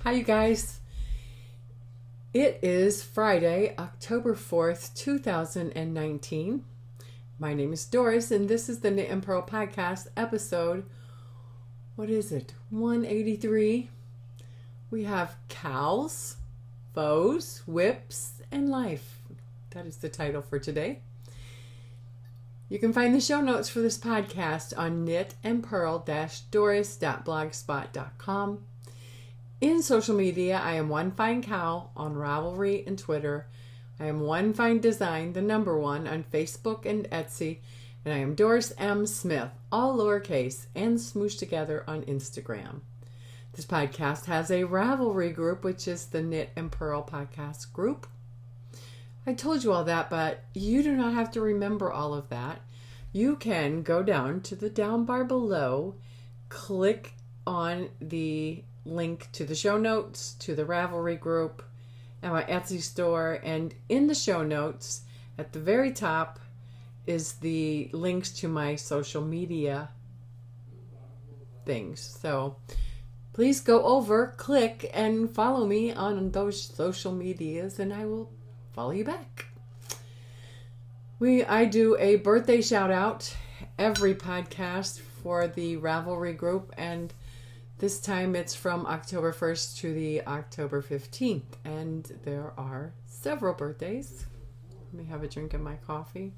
Hi, you guys. It is Friday, October 4th, 2019. My name is Doris, and this is the Knit and Pearl Podcast episode. What is it? 183. We have KALs, foes, WIPS, and life. That is the title for today. You can find the show notes for this podcast on knitandpearl-doris.blogspot.com. In social media, I am One Fine KAL on Ravelry and Twitter. I am One Fine Design, the number one, on Facebook and Etsy. And I am Doris M. Smith, all lowercase and smooshed together on Instagram. This podcast has a Ravelry group, which is the Knit and Pearl Podcast group. I told you all that, but you do not have to remember all of that. You can go down to the down bar below, click on the link to the show notes, to the Ravelry group, and my Etsy store. And in the show notes, at the very top, is the links to my social media things. So please go over, click, and follow me on those social medias, and I will follow you back. I do a birthday shout out every podcast for the Ravelry group, and this time it's from October 1st to the October 15th, and there are several birthdays. Let me have a drink of my coffee.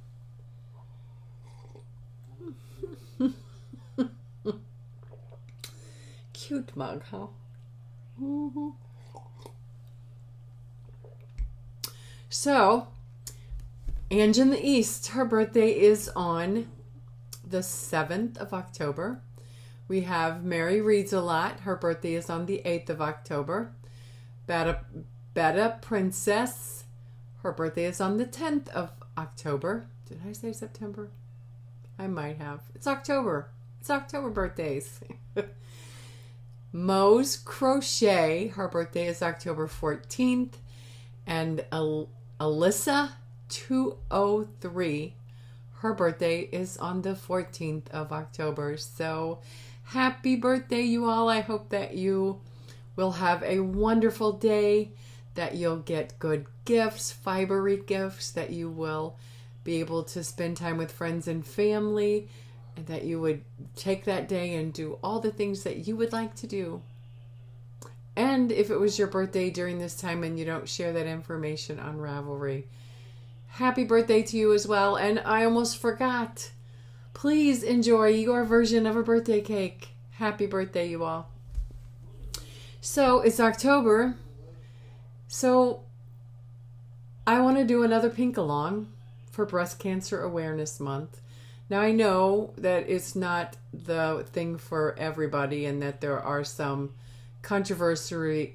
Cute mug, huh? Mm-hmm. So, Ange in the East, her birthday is on the 7th of October. We have Mary Reads a Lot. Her birthday is on the 8th of October. Betta Princess. Her birthday is on the 10th of October. Did I say September? I might have. It's October. It's October birthdays. Mo's Crochet. Her birthday is October 14th. And Alyssa 203. Her birthday is on the 14th of October. So happy birthday, you all. I hope that you will have a wonderful day, that you'll get good gifts, fibery gifts, that you will be able to spend time with friends and family, and that you would take that day and do all the things that you would like to do. And if it was your birthday during this time and you don't share that information on Ravelry, happy birthday to you as well. And I almost forgot. Please enjoy your version of a birthday cake. Happy birthday, you all. So it's October. So I want to do another pink along for Breast Cancer Awareness Month. Now I know that it's not the thing for everybody, and that there are some controversy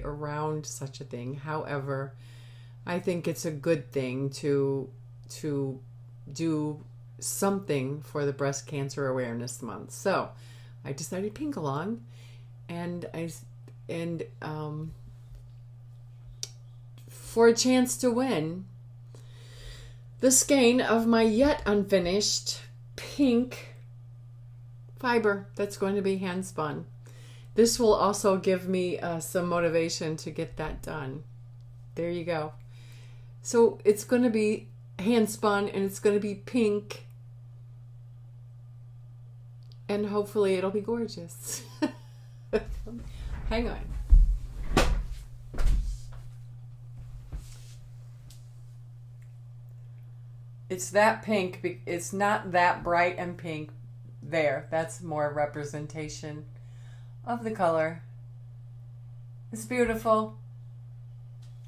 around such a thing. However, I think it's a good thing to do something for the Breast Cancer Awareness Month. So I decided pink along, and for a chance to win the skein of my yet unfinished pink fiber that's going to be hand spun. This will also give me some motivation to get that done. There you go. So it's going to be hand spun, and it's going to be pink, and hopefully it'll be gorgeous. Hang on. It's that pink. It's not that bright and pink there. That's more representation of the color. It's beautiful.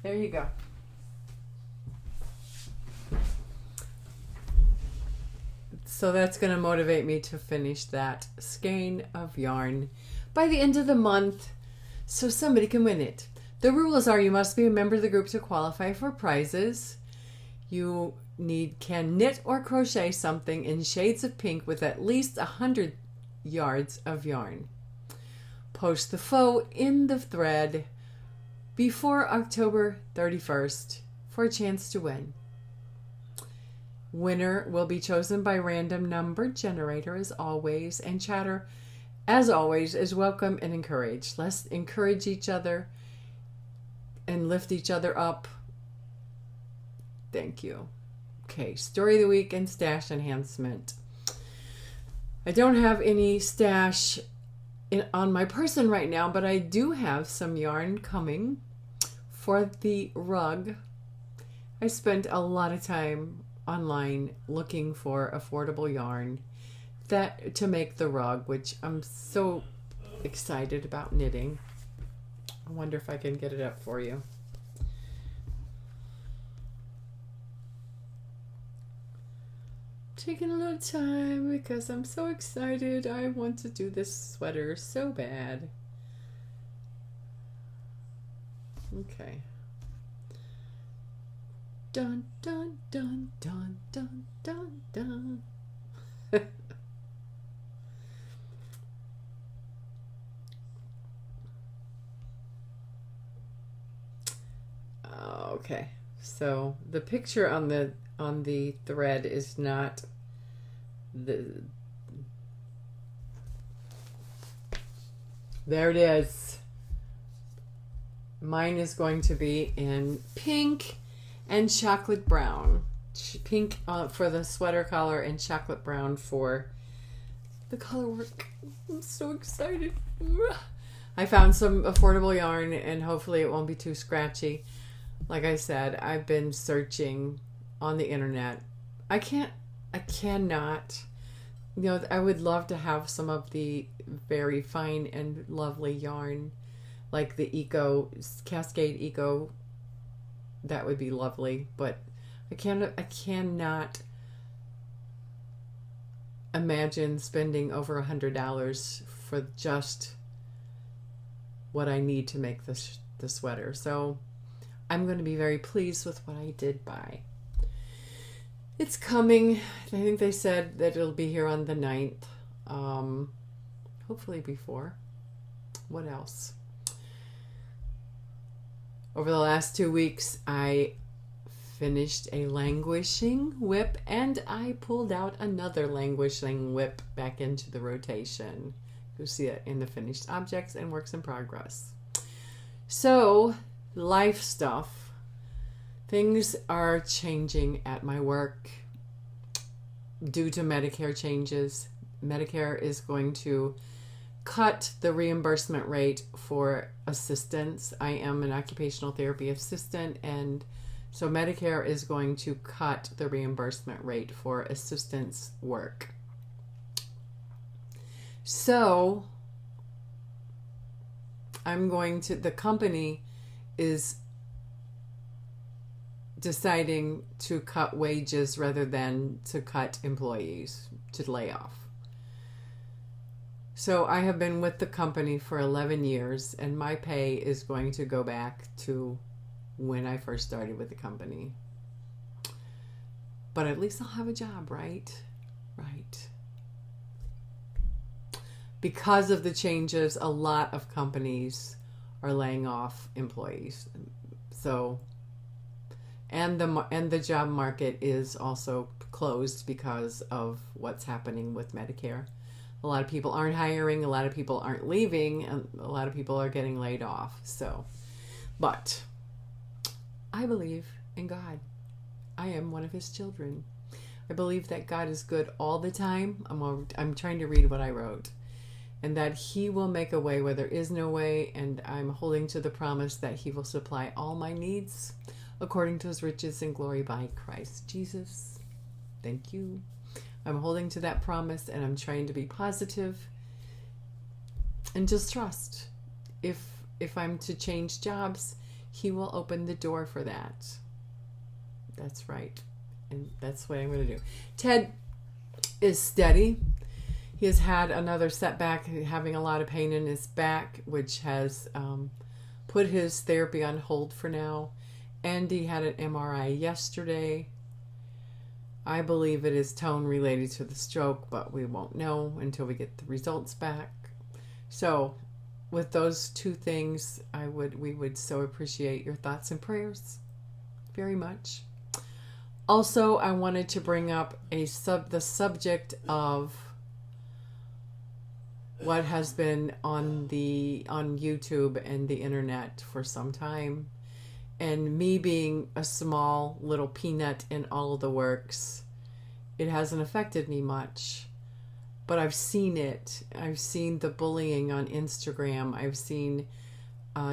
There you go. So that's going to motivate me to finish that skein of yarn by the end of the month, so somebody can win it. The rules are: you must be a member of the group to qualify for prizes. You can knit or crochet something in shades of pink with at least 100 yards of yarn. Post the faux in the thread before October 31st for a chance to win. Winner will be chosen by random number generator as always, and chatter as always, is welcome and encouraged. Let's encourage each other and lift each other up. Thank you. Okay, story of the week and stash enhancement. I don't have any stash on my person right now, but I do have some yarn coming for the rug. I spent a lot of time online looking for affordable yarn to make the rug, which I'm so excited about knitting. I wonder if I can get it up for you. Taking a little time because I'm so excited. I want to do this sweater so bad. Okay. Dun dun dun dun dun dun dun. Okay. So the picture on the thread is not there it is. Mine is going to be in pink and chocolate brown. Pink for the sweater collar and chocolate brown for the color work. I'm so excited. I found some affordable yarn and hopefully it won't be too scratchy. Like I said, I've been searching on the internet. I cannot, I would love to have some of the very fine and lovely yarn, like the Cascade Eco. That would be lovely, but I cannot imagine spending over $100 for just what I need to make the sweater. So I'm going to be very pleased with what I did buy. It's coming. I think they said that it'll be here on the 9th. Hopefully before. What else? Over the last 2 weeks, I finished a languishing WIP and I pulled out another languishing WIP back into the rotation. You'll see it in the finished objects and works in progress. So, life stuff. Things are changing at my work due to Medicare changes. Medicare is going to cut the reimbursement rate for assistants. I am an occupational therapy assistant, and so Medicare is going to cut the reimbursement rate for assistants work. So the company is deciding to cut wages rather than to cut employees, to lay off. So I have been with the company for 11 years and my pay is going to go back to when I first started with the company. But at least I'll have a job, right? Right. Because of the changes, a lot of companies are laying off employees. So and the job market is also closed because of what's happening with Medicare. A lot of people aren't hiring, a lot of people aren't leaving, and a lot of people are getting laid off. So, but I believe in God. I am one of his children. I believe that God is good all the time. I'm trying to read what I wrote. And that he will make a way where there is no way, and I'm holding to the promise that he will supply all my needs according to his riches and glory by Christ Jesus. Thank you. I'm holding to that promise and I'm trying to be positive and just trust. If I'm to change jobs, he will open the door for that. That's right. And that's what I'm going to do. Ted is steady. He has had another setback, having a lot of pain in his back, which has put his therapy on hold for now. Andy had an MRI yesterday. I believe it is tone related to the stroke, but we won't know until we get the results back. So with those two things, we would so appreciate your thoughts and prayers very much. Also, I wanted to bring up the subject of what has been on YouTube and the internet for some time. And me being a small little peanut in all of the works, it hasn't affected me much. But I've seen it. I've seen the bullying on Instagram. I've seen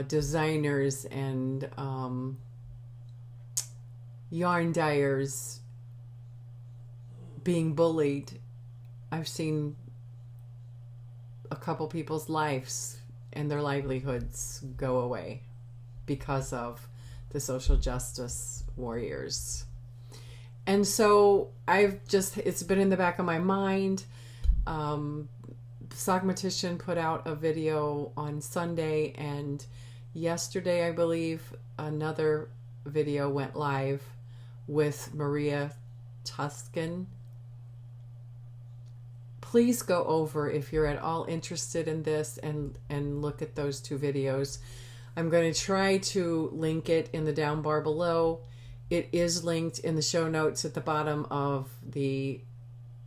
designers and yarn dyers being bullied. I've seen a couple people's lives and their livelihoods go away because of the social justice warriors. And so it's been in the back of my mind. Sogmatician put out a video on Sunday, and yesterday, I believe, another video went live with Maria Tuscan. Please go over if you're at all interested in this and look at those two videos. I'm going to try to link it in the down bar below. It is linked in the show notes at the bottom of the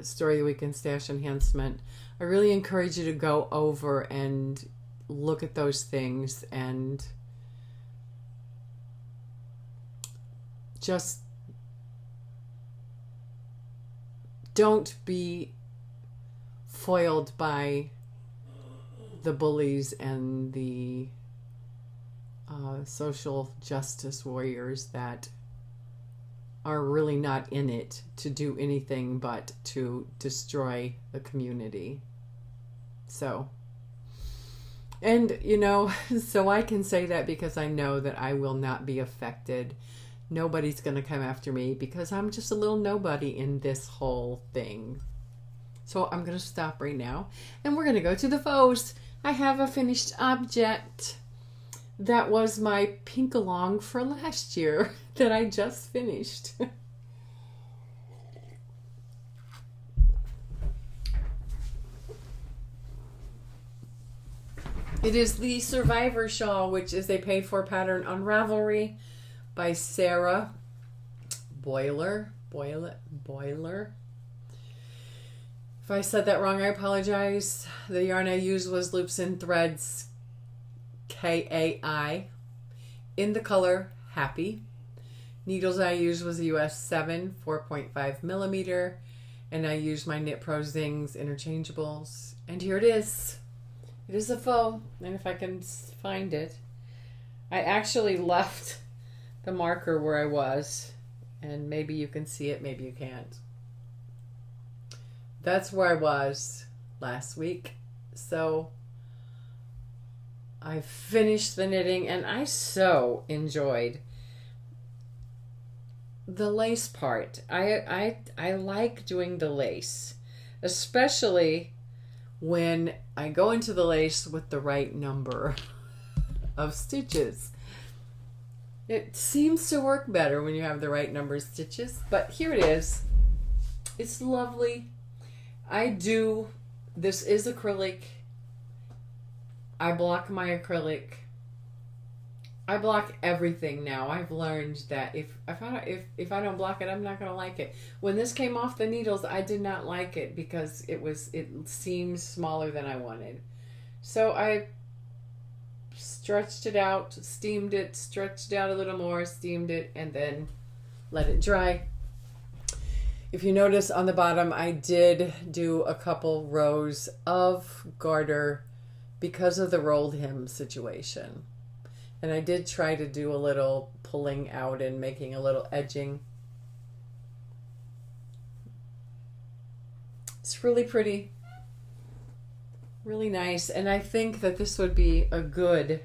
Story of the Week and Stash Enhancement. I really encourage you to go over and look at those things and just don't be foiled by the bullies and the social justice warriors that are really not in it to do anything but to destroy the community. So, and so I can say that because I know that I will not be affected. Nobody's going to come after me because I'm just a little nobody in this whole thing. So I'm going to stop right now and we're going to go to the foes. I have a finished object. That was my pink along for last year that I just finished. It is the Survivor Shawl, which is a paid-for pattern on Ravelry by Sarah Boiler. If I said that wrong, I apologize. The yarn I used was Loops and Threads KAL in the color Happy. Needles I used was a US 7 4.5 millimeter, and I used my Knit Pro Zings interchangeables. And here it is. It is a faux, and if I can find it, I actually left the marker where I was, and maybe you can see it, maybe you can't. That's where I was last week. So I finished the knitting and I so enjoyed the lace part. I like doing the lace, especially when I go into the lace with the right number of stitches. It seems to work better when you have the right number of stitches, but here it is. It's lovely. This is acrylic. I block my acrylic. I block everything now. I've learned that if I don't block it, I'm not gonna like it. When this came off the needles, I did not like it because it seemed smaller than I wanted. So I stretched it out, steamed it, stretched it out a little more, steamed it, and then let it dry. If you notice on the bottom, I did do a couple rows of garter because of the rolled hem situation. And I did try to do a little pulling out and making a little edging. It's really pretty. Really nice. And I think that this would be a good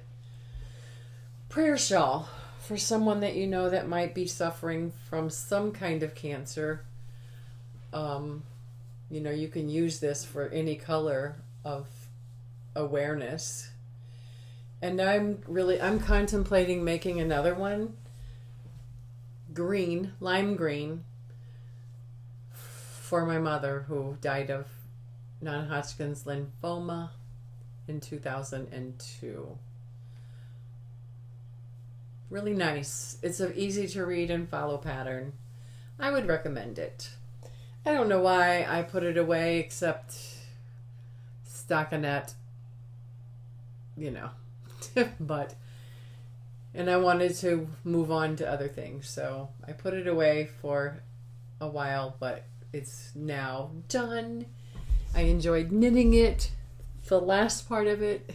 prayer shawl for someone that you know that might be suffering from some kind of cancer. You can use this for any color of awareness. And I'm contemplating making another one, lime green, for my mother who died of non-Hodgkin's lymphoma in 2002. Really nice. It's an easy to read and follow pattern. I would recommend it. I don't know why I put it away, except stockinette, but, and I wanted to move on to other things. So I put it away for a while, but it's now done. I enjoyed knitting it, the last part of it.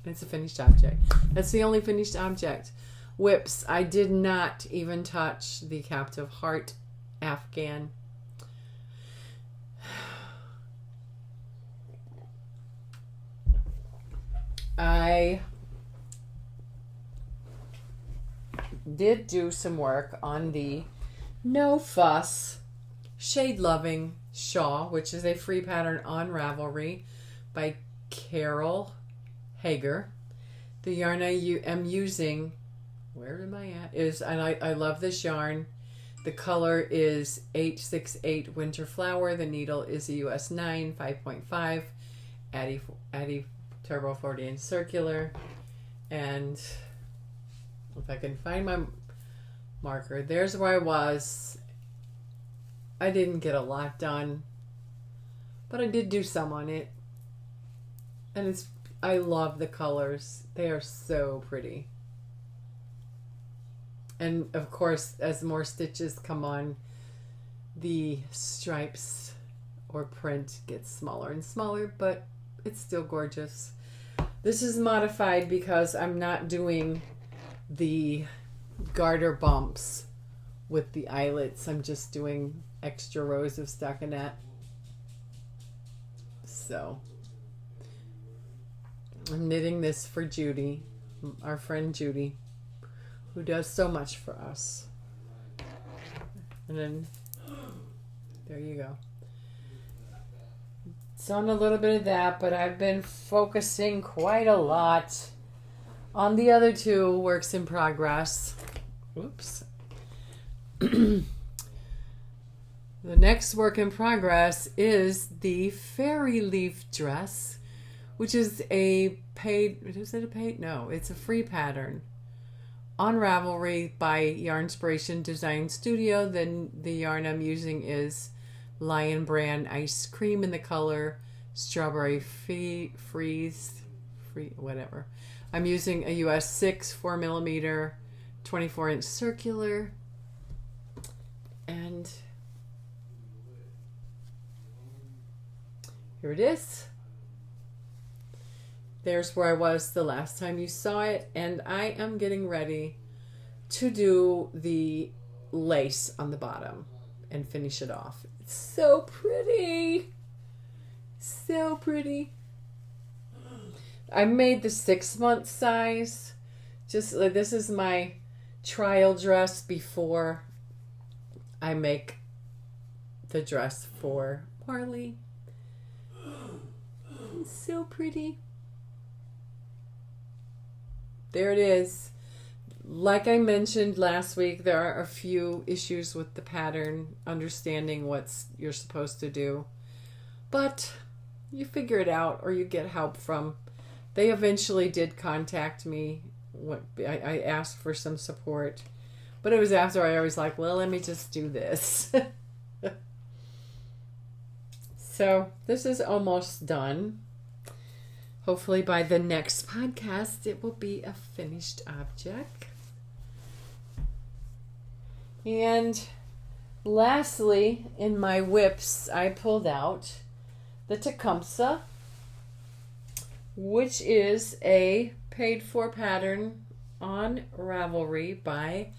It's a finished object. That's the only finished object. WIPS. I did not even touch the Captive Heart Afghan. I did do some work on the No Fuss Shade Loving Shawl, which is a free pattern on Ravelry by KAL Hager. The yarn I am using, where am I at? And I love this yarn. The color is 868 Winter Flower. The needle is a US 9, 5.5, Addy Turbo 40 inch circular. And if I can find my marker, there's where I was. I didn't get a lot done, but I did do some on it. And I love the colors. They are so pretty. And of course, as more stitches come on, the stripes or print gets smaller and smaller, but it's still gorgeous. This is modified because I'm not doing the garter bumps with the eyelets. I'm just doing extra rows of stockinette. So I'm knitting this for Judy, our friend Judy, who does so much for us. And then there you go. So on a little bit of that, but I've been focusing quite a lot on the other two works in progress. Oops. The next work in progress is the fairy leaf dress, which is a paid, is it a paid? No, it's a free pattern on Ravelry by Yarnspiration Design Studio. Then the yarn I'm using is Lion Brand Ice Cream in the color Strawberry Freeze, whatever. I'm using a US 6 4mm 24-inch circular, and here it is. There's where I was the last time you saw it, and I am getting ready to do the lace on the bottom and finish it off. It's so pretty. So pretty. I made the 6-month size. Just like this is my trial dress before I make the dress for Marley. It's so pretty. There it is. Like I mentioned last week, there are a few issues with the pattern, understanding what you're supposed to do. But you figure it out, or you get help from. They eventually did contact me. I asked for some support. But it was after I was like, well, let me just do this. So this is almost done. Hopefully by the next podcast, it will be a finished object. And lastly, in my WIPS, I pulled out the Tecumseh, which is a paid-for pattern on Ravelry by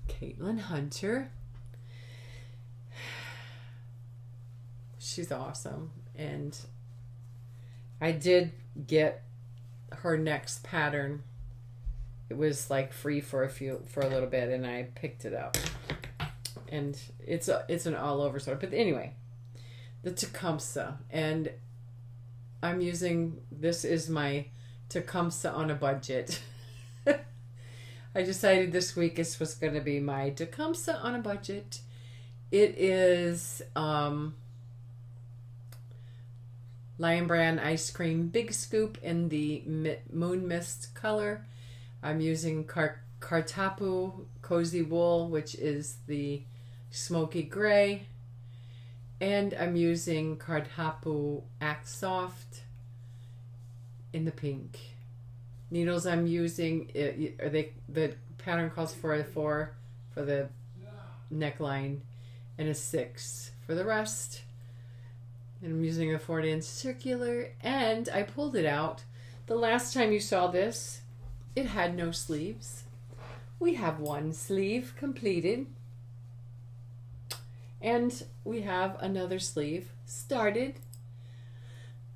Caitlin Hunter. She's awesome. And I did get her next pattern. It was like free for a little bit, and I picked it up. And it's an all over sort. But anyway, the Tecumseh, and I'm using, this is my Tecumseh on a budget. I decided this week this was going to be my Tecumseh on a budget. It is Lion Brand Ice Cream Big Scoop in the Moon Mist color. I'm using Kartapu Cozy Wool, which is the smoky gray. And I'm using Kartapu Act Soft, in the pink. Needles I'm using, the pattern calls for a 4 for the neckline and a 6 for the rest. And I'm using a 4-inch circular, and I pulled it out. The last time you saw this, it had no sleeves. We have one sleeve completed, and we have another sleeve started.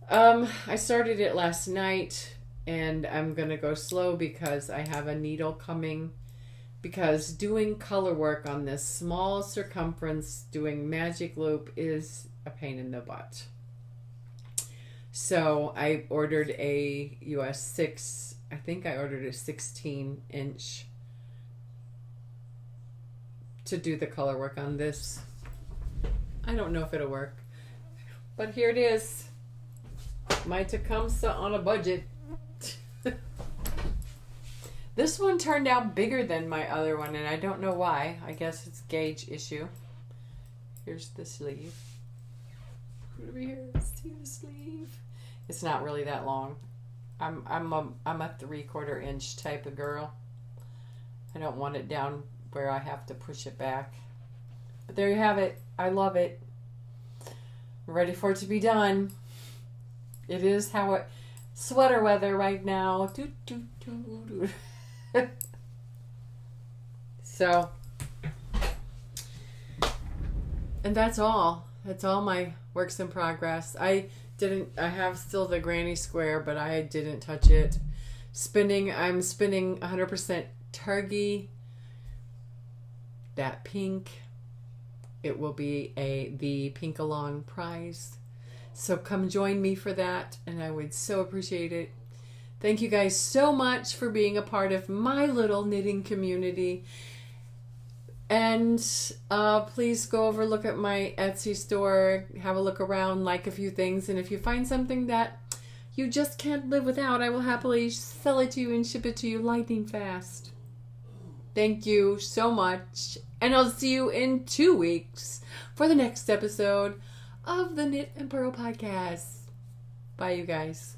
I started it last night, and I'm gonna go slow because I have a needle coming, because doing color work on this small circumference, doing magic loop, is a pain in the butt. So I ordered a US 6, I think I ordered a 16-inch to do the color work on this. I don't know if it'll work, but here it is. My Tecumseh on a budget. This one turned out bigger than my other one, and I don't know why. I guess it's gauge issue. Here's the sleeve. Put it over here. See the sleeve? It's not really that long. I'm a 3/4 inch type of girl. I don't want it down where I have to push it back. But there you have it. I love it. I'm ready for it to be done. It is sweater weather right now. So, and that's all. That's all my works in progress. I have still the granny square, but I didn't touch it. I'm spinning 100% Turkey. That pink. It will be the Pink Along prize. So come join me for that, and I would so appreciate it. Thank you guys so much for being a part of my little knitting community. And please go over, look at my Etsy store, have a look around, like a few things. And if you find something that you just can't live without, I will happily sell it to you and ship it to you lightning fast. Thank you so much. And I'll see you in 2 weeks for the next episode of the Knit and Purl podcast. Bye, you guys.